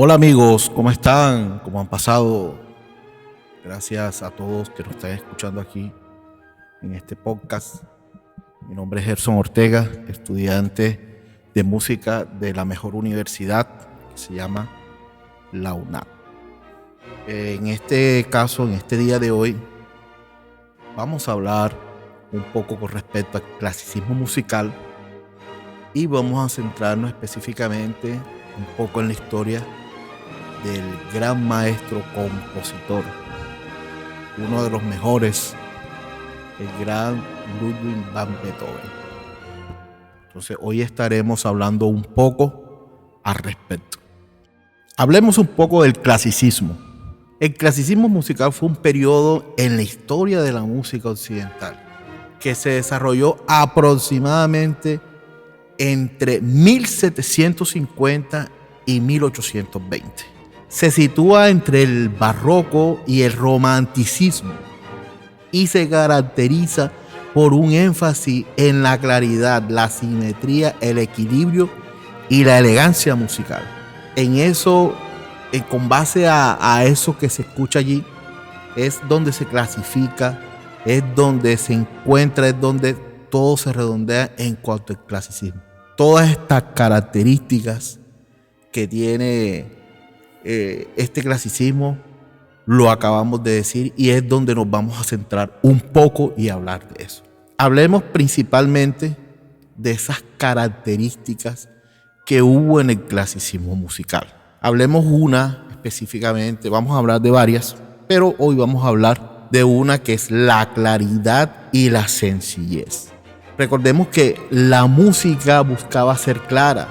Hola amigos, ¿cómo están? ¿Cómo han pasado? Gracias a todos que nos están escuchando aquí en este podcast. Mi nombre es Gerson Ortega, estudiante de música de la mejor universidad que se llama la UNAM. En este caso, en este día de hoy, vamos a hablar un poco con respecto al clasicismo musical y vamos a centrarnos específicamente un poco en la historia del gran maestro compositor, uno de los mejores, el gran Ludwig van Beethoven. Entonces hoy estaremos hablando un poco al respecto. Hablemos un poco del clasicismo. El clasicismo musical fue un periodo en la historia de la música occidental que se desarrolló aproximadamente entre 1750 y 1820. Se sitúa entre el barroco y el romanticismo y se caracteriza por un énfasis en la claridad, la simetría, el equilibrio y la elegancia musical. En eso, con base a eso que se escucha allí, es donde se clasifica, es donde se encuentra, es donde todo se redondea en cuanto al clasicismo. Todas estas características que tiene este clasicismo lo acabamos de decir y es donde nos vamos a centrar un poco y hablar de eso. Hablemos principalmente de esas características que hubo en el clasicismo musical. Hablemos una específicamente, vamos a hablar de varias, pero hoy vamos a hablar de una que es la claridad y la sencillez. Recordemos que la música buscaba ser clara,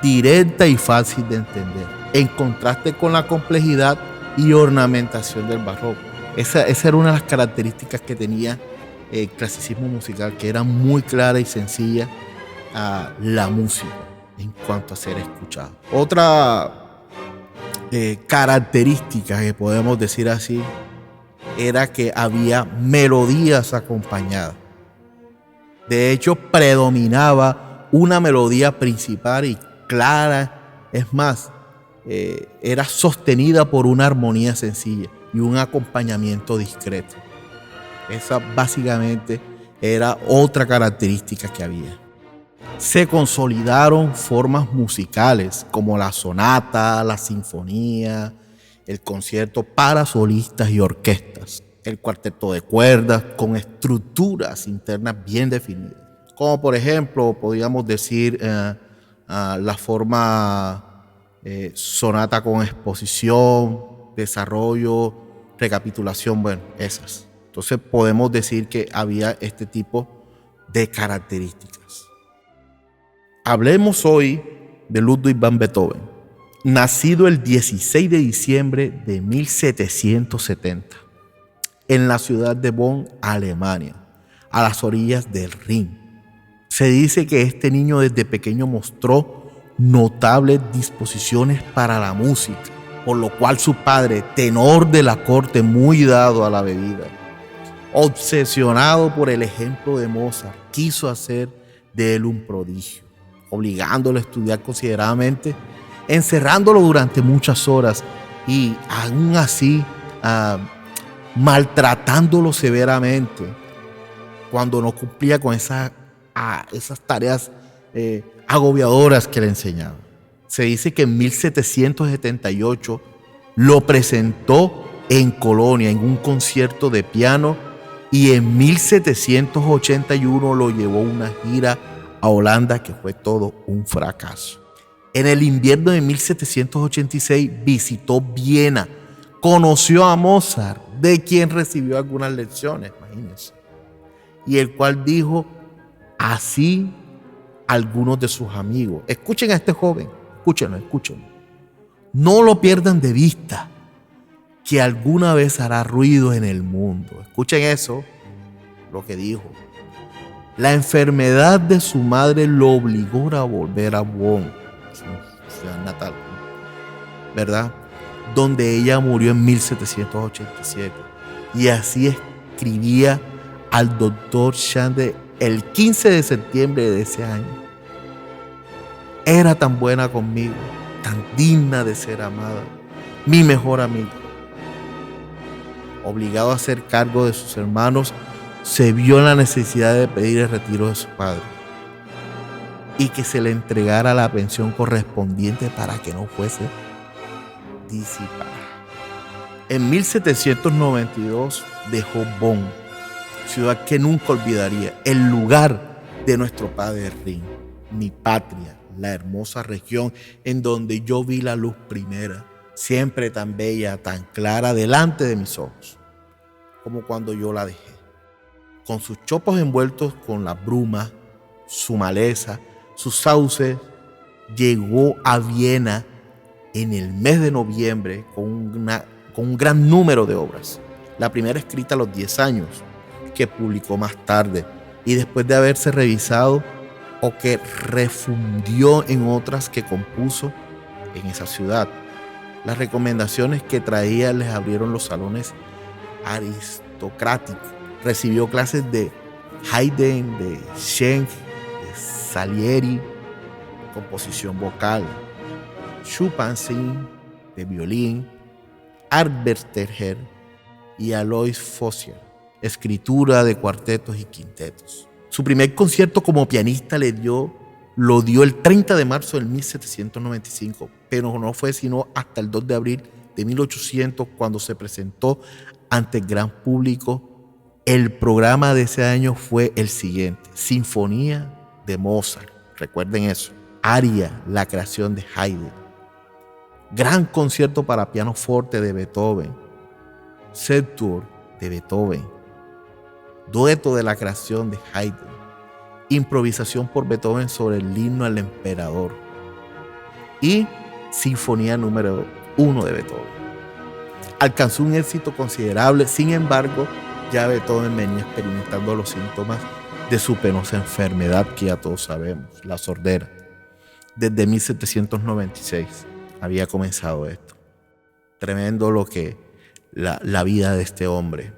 directa y fácil de entender, en contraste con la complejidad y ornamentación del barroco. Esa era una de las características que tenía el clasicismo musical, que era muy clara y sencilla la música en cuanto a ser escuchada. Otra característica que podemos decir así era que había melodías acompañadas. De hecho, predominaba una melodía principal y clara, es más, era sostenida por una armonía sencilla y un acompañamiento discreto. Esa básicamente era otra característica que había. Se consolidaron formas musicales como la sonata, la sinfonía, el concierto para solistas y orquestas, el cuarteto de cuerdas con estructuras internas bien definidas, como por ejemplo podríamos decir la forma sonata con exposición, desarrollo, recapitulación, bueno, esas. Entonces podemos decir que había este tipo de características. Hablemos hoy de Ludwig van Beethoven, nacido el 16 de diciembre de 1770 en la ciudad de Bonn, Alemania, a las orillas del Rin. Se dice que este niño desde pequeño mostró notables disposiciones para la música, por lo cual su padre, tenor de la corte muy dado a la bebida, obsesionado por el ejemplo de Mozart, quiso hacer de él un prodigio, obligándolo a estudiar consideradamente, encerrándolo durante muchas horas y aún así maltratándolo severamente cuando no cumplía con esas tareas agobiadoras que le enseñaban. Se dice que en 1778 lo presentó en Colonia en un concierto de piano y en 1781 lo llevó a una gira a Holanda que fue todo un fracaso. En el invierno de 1786 visitó Viena, conoció a Mozart, de quien recibió algunas lecciones, imagínense, y el cual dijo así a algunos de sus amigos: escuchen a este joven, escúchenlo. No lo pierdan de vista, que alguna vez hará ruido en el mundo. Escuchen eso, lo que dijo. La enfermedad de su madre lo obligó a volver a Bonn, su ciudad natal, ¿verdad? Donde ella murió en 1787. Y así escribía al doctor Chandler el 15 de septiembre de ese año: era tan buena conmigo tan digna de ser amada, mi mejor amigo. Obligado a hacer cargo de sus hermanos, se vio en la necesidad de pedir el retiro de su padre y que se le entregara la pensión correspondiente para que no fuese disipada. En 1792 dejó Bonn, ciudad que nunca olvidaría, el lugar de nuestro padre Rin, mi patria, la hermosa región en donde yo vi la luz primera, siempre tan bella, tan clara delante de mis ojos, como cuando yo la dejé. Con sus chopos envueltos con la bruma, su maleza, sus sauces, llegó a Viena en el mes de noviembre con un gran número de obras. La primera escrita a los 10 años, que publicó más tarde, y después de haberse revisado o que refundió en otras que compuso en esa ciudad. Las recomendaciones que traía les abrieron los salones aristocráticos. Recibió clases de Haydn, de Schenk, de Salieri, composición vocal, Chopin, de violín, Albert Terher y Alois Fossier, escritura de cuartetos y quintetos. Su primer concierto como pianista lo dio el 30 de marzo de 1795, pero no fue sino hasta el 2 de abril de 1800 cuando se presentó ante el gran público. El programa de ese año fue el siguiente: Sinfonía de Mozart, recuerden eso, Aria, la creación de Haydn, Gran concierto para pianoforte de Beethoven, Septuor de Beethoven, Dueto de la creación de Haydn, Improvisación por Beethoven sobre el himno al emperador y Sinfonía número 1 de Beethoven. Alcanzó un éxito considerable, sin embargo, ya Beethoven venía experimentando los síntomas de su penosa enfermedad que ya todos sabemos, la sordera. Desde 1796 había comenzado esto. Tremendo lo que la vida de este hombre.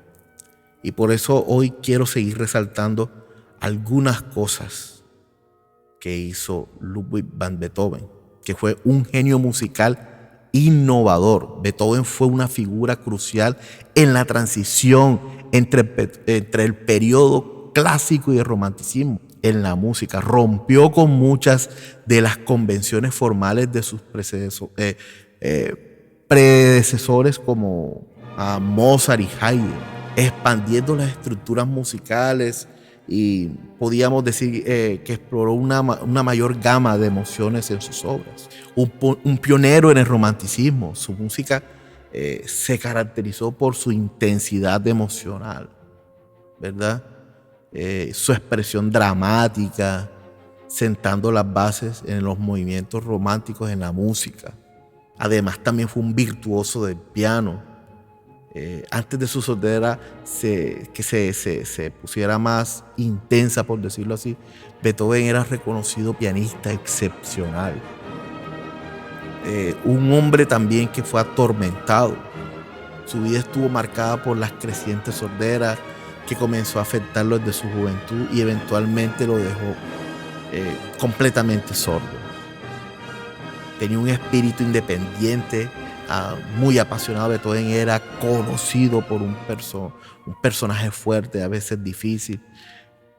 Y por eso hoy quiero seguir resaltando algunas cosas que hizo Ludwig van Beethoven, que fue un genio musical innovador. Beethoven fue una figura crucial en la transición entre el periodo clásico y el romanticismo en la música. Rompió con muchas de las convenciones formales de sus predecesores como Mozart y Haydn, expandiendo las estructuras musicales y podíamos decir que exploró una mayor gama de emociones en sus obras. Un pionero en el romanticismo. Su música se caracterizó por su intensidad emocional, ¿verdad? Su expresión dramática, sentando las bases en los movimientos románticos en la música. Además, también fue un virtuoso del piano. Antes de su sordera que se pusiera más intensa, por decirlo así, Beethoven era reconocido pianista excepcional. Un hombre también que fue atormentado. Su vida estuvo marcada por las crecientes sorderas que comenzó a afectarlo desde su juventud y eventualmente lo dejó completamente sordo. Tenía un espíritu independiente, muy apasionado. Beethoven era conocido por un personaje fuerte, a veces difícil,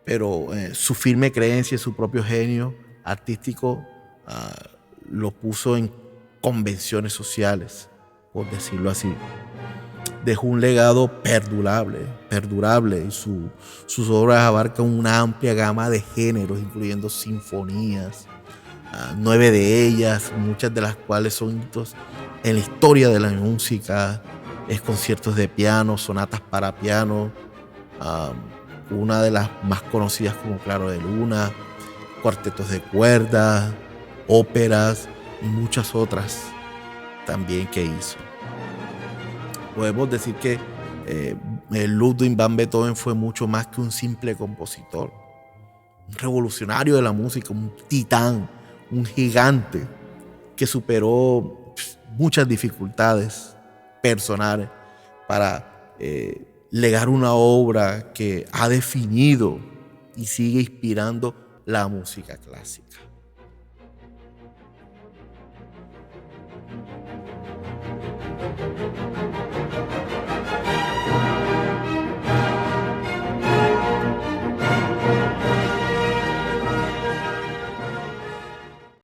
pero su firme creencia y su propio genio artístico lo puso en convenciones sociales, por decirlo así. Dejó un legado perdurable y sus obras abarcan una amplia gama de géneros, incluyendo sinfonías, 9 de ellas, muchas de las cuales son hitos en la historia de la música, conciertos de piano, sonatas para piano, una de las más conocidas como Claro de Luna, cuartetos de cuerda, óperas y muchas otras también que hizo. Podemos decir que Ludwig van Beethoven fue mucho más que un simple compositor, un revolucionario de la música, un titán, un gigante que superó muchas dificultades personales para legar una obra que ha definido y sigue inspirando la música clásica.